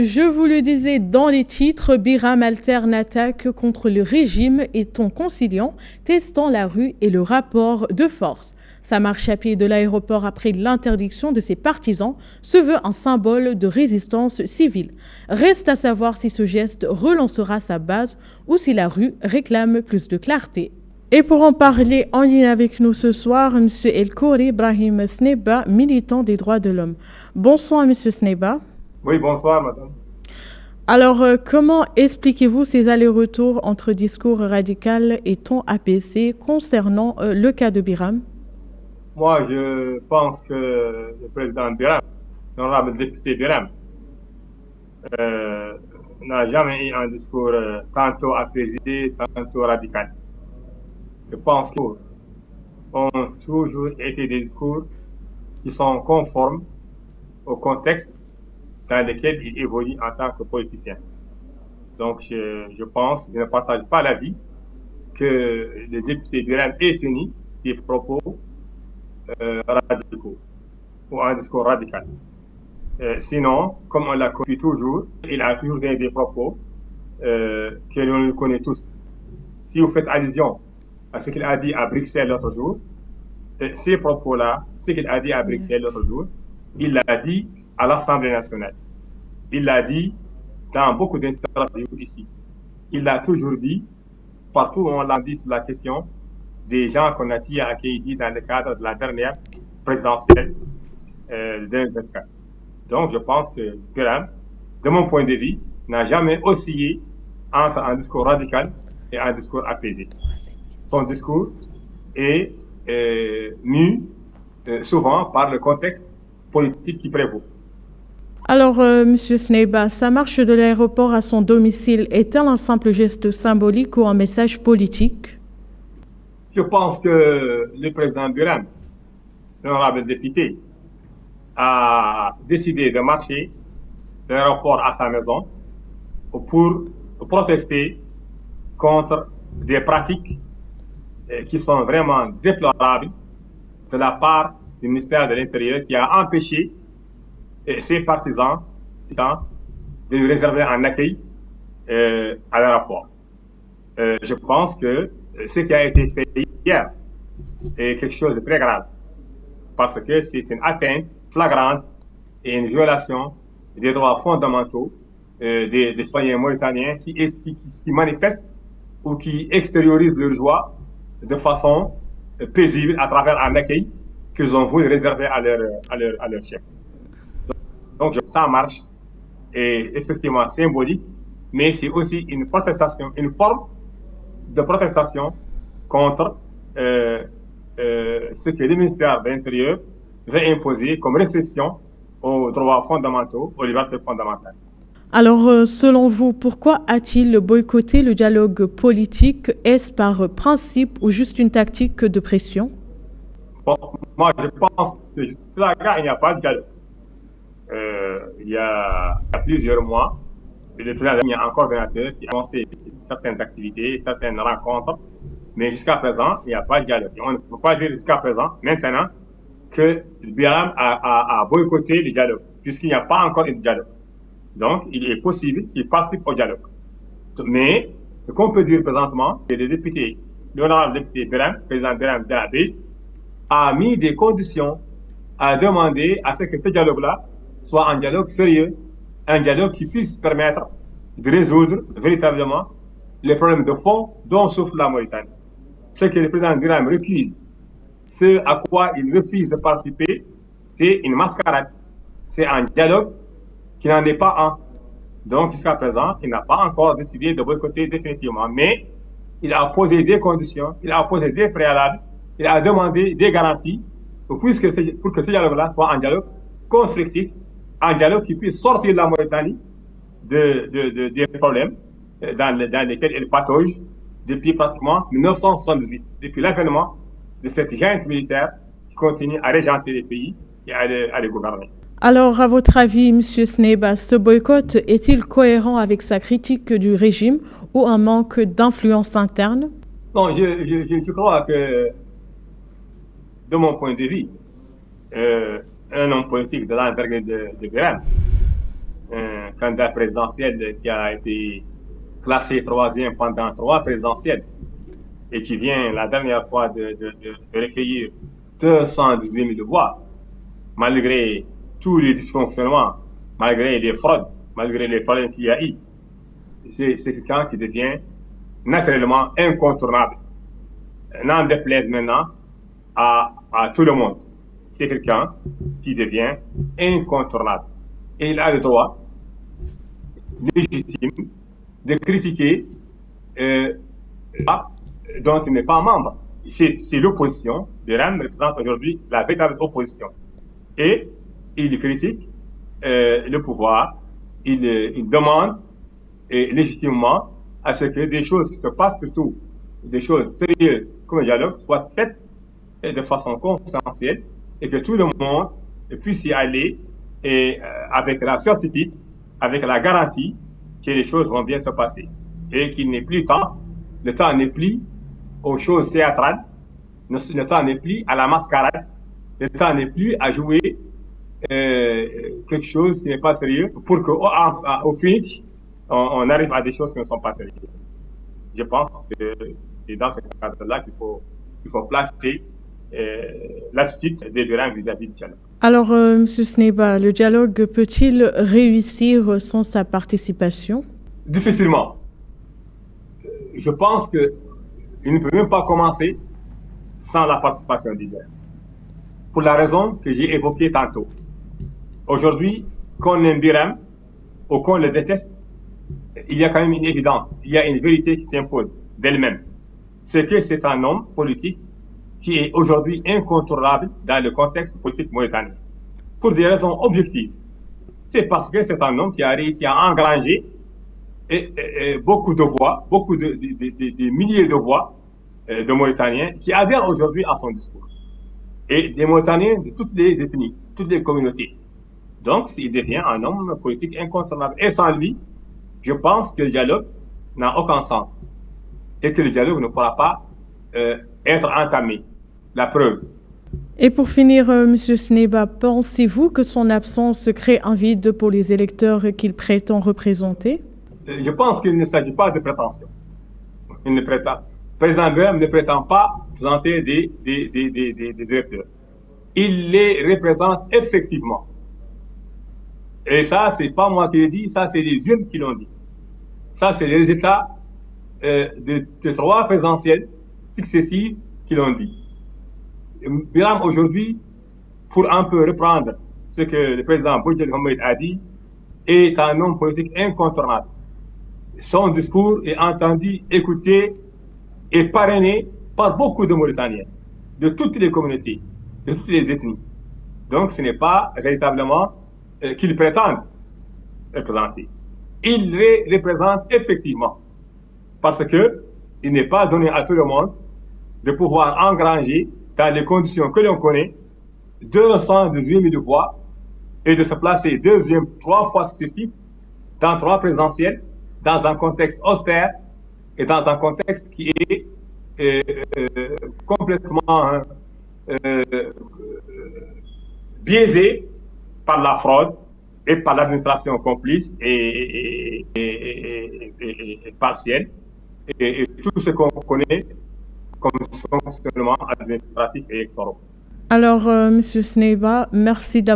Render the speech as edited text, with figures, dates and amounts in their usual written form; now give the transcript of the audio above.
Je vous le disais dans les titres, Biram alterne attaque contre le régime et ton conciliant, testant la rue et le rapport de force. Sa marche à pied de l'aéroport après l'interdiction de ses partisans se veut un symbole de résistance civile. Reste à savoir si ce geste relancera sa base ou si la rue réclame plus de clarté. Et pour en parler en ligne avec nous ce soir, M. El Khoury Brahim Sneba, militant des droits de l'homme. Bonsoir M. Sneba. Oui, bonsoir, madame. Alors, comment expliquez-vous ces allers-retours entre discours radical et ton apaisé concernant le cas de Biram? Moi, je pense que le président Biram, l'honorable député Biram, n'a jamais eu un discours tantôt apaisé, tantôt radical. Je pense qu'ils ont toujours été des discours qui sont conformes au contexte dans lequel il évolue en tant que politicien. Donc, je pense, je ne partage pas l'avis que le député Biram ait tenu des propos radicaux ou un discours radical. Sinon, comme on l'a connu toujours, il a toujours des propos que l'on connaît tous. Si vous faites allusion à ce qu'il a dit à Bruxelles l'autre jour, ces propos-là, ce qu'il a dit à Bruxelles l'autre jour, il l'a dit à l'Assemblée nationale. Il l'a dit dans beaucoup d'interviews ici. Il l'a toujours dit partout où on l'a dit sur la question des gens qu'on a accueillis dans le cadre de la dernière présidentielle de 2024. Donc, je pense que Biram, de mon point de vue, n'a jamais oscillé entre un discours radical et un discours apaisé. Son discours est mu souvent par le contexte politique qui prévaut. Alors, M. Sneba, sa marche de l'aéroport à son domicile est-elle un simple geste symbolique ou un message politique? Je pense que le président Biram, l'honorable député, a décidé de marcher de l'aéroport à sa maison pour protester contre des pratiques qui sont vraiment déplorables de la part du ministère de l'Intérieur qui a empêché ses partisans de lui réserver un accueil à l'aéroport. Je pense que ce qui a été fait hier est quelque chose de très grave parce que c'est une atteinte flagrante et une violation des droits fondamentaux des citoyens mauritaniens qui manifestent ou qui extériorisent leur joie de façon paisible à travers un accueil qu'ils ont voulu réserver à leur chef. Donc, ça marche est effectivement symbolique, mais c'est aussi une protestation, une forme de protestation contre ce que le ministère de l'Intérieur veut imposer comme restriction aux droits fondamentaux, aux libertés fondamentales. Alors, selon vous, pourquoi a-t-il boycotté le dialogue politique? Est-ce par principe ou juste une tactique de pression? Bon, moi, je pense que jusqu'à là, il n'y a pas de dialogue. Il y a plusieurs mois, le président a un coordonnateur qui a lancé certaines activités, certaines rencontres, mais jusqu'à présent, il n'y a pas de dialogue. On ne peut pas dire jusqu'à présent, maintenant, que Biram a boycotté le dialogue, puisqu'il n'y a pas encore de dialogue. Donc, il est possible qu'il participe au dialogue. Mais, ce qu'on peut dire présentement, c'est que le député, l'honorable député Biram, président Biram Dahab, a mis des conditions à demander à ce que ce dialogue-là soit un dialogue sérieux, un dialogue qui puisse permettre de résoudre véritablement les problèmes de fond dont souffre la Mauritanie. Ce que le président Biram récuse, ce à quoi il refuse de participer, c'est une mascarade. C'est un dialogue qui n'en est pas un. Donc, jusqu'à présent, il n'a pas encore décidé de boycotter définitivement, mais il a posé des conditions, il a posé des préalables, il a demandé des garanties pour que ce dialogue-là soit un dialogue constructif, un dialogue qui puisse sortir de la Mauritanie des problèmes dans lesquels elle patauge depuis pratiquement 1978, depuis l'avènement de cette junte militaire qui continue à régenter les pays et à les gouverner. Alors, à votre avis, M. Sneba, ce boycott est-il cohérent avec sa critique du régime ou un manque d'influence interne? Non, je crois que, de mon point de vue, un homme politique de l'envergure de Biram un candidat présidentiel qui a été classé troisième pendant 3 présidentielles et qui vient la dernière fois de recueillir 218 000 voix, malgré tous les dysfonctionnements, malgré les fraudes, malgré les problèmes qu'il y a eu. C'est quelqu'un qui devient naturellement incontournable. N'en déplaise maintenant à tout le monde. C'est quelqu'un qui devient incontournable. Et il a le droit légitime de critiquer dont il n'est pas membre. C'est l'opposition. Biram représente aujourd'hui la véritable opposition. Et il critique le pouvoir. Il demande légitimement à ce que des choses qui se passent, surtout des choses sérieuses comme le dialogue, soient faites de façon consensuelle et que tout le monde puisse y aller et avec la certitude, avec la garantie que les choses vont bien se passer et qu'il n'est plus le temps n'est plus aux choses théâtrales, le temps n'est plus à la mascarade, le temps n'est plus à jouer quelque chose qui n'est pas sérieux pour qu'au finish, on arrive à des choses qui ne sont pas sérieuses. Je pense que c'est dans ce cadre-là qu'il faut placer l'attitude des Biram vis-à-vis du dialogue. Alors, M. Sneba, le dialogue peut-il réussir sans sa participation? Difficilement. Je pense qu'il ne peut même pas commencer sans la participation des Biram. Pour la raison que j'ai évoquée tantôt. Aujourd'hui, qu'on aime Biram ou qu'on le déteste, il y a quand même une évidence, il y a une vérité qui s'impose d'elle-même. C'est que c'est un homme politique qui est aujourd'hui incontournable dans le contexte politique mauritanien. Pour des raisons objectives. C'est parce que c'est un homme qui a réussi à engranger beaucoup de voix, beaucoup de milliers de voix de Mauritaniens qui adhèrent aujourd'hui à son discours. Et des Mauritaniens de toutes les ethnies, toutes les communautés. Donc, il devient un homme politique incontournable. Et sans lui, je pense que le dialogue n'a aucun sens. Et que le dialogue ne pourra pas être entamé. La preuve. Et pour finir, M. Sneba, pensez-vous que son absence crée un vide pour les électeurs qu'il prétend représenter? Je pense qu'il ne s'agit pas de prétention. Président Biram ne prétend pas présenter des électeurs. Il les représente effectivement. Et ça, c'est pas moi qui l'ai dit, ça, c'est les urnes qui l'ont dit. Ça, c'est les résultats de 3 présidentielles successives qui l'ont dit. Biram, aujourd'hui, pour un peu reprendre ce que le président Boudjel Mohamed a dit, est un homme politique incontournable. Son discours est entendu, écouté et parrainé par beaucoup de Mauritaniens, de toutes les communautés, de toutes les ethnies. Donc, ce n'est pas véritablement qu'il prétende représenter. Il les représente effectivement, parce que il n'est pas donné à tout le monde de pouvoir engranger dans les conditions que l'on connaît 218 000 voix et de se placer 3 fois successif dans 3 présidentielles, dans un contexte austère et dans un contexte qui est complètement biaisé par la fraude et par l'administration complice et partielle et tout ce qu'on connaît comme fonctionnement administratif et électoral. Alors, M. Sneba, merci d'avoir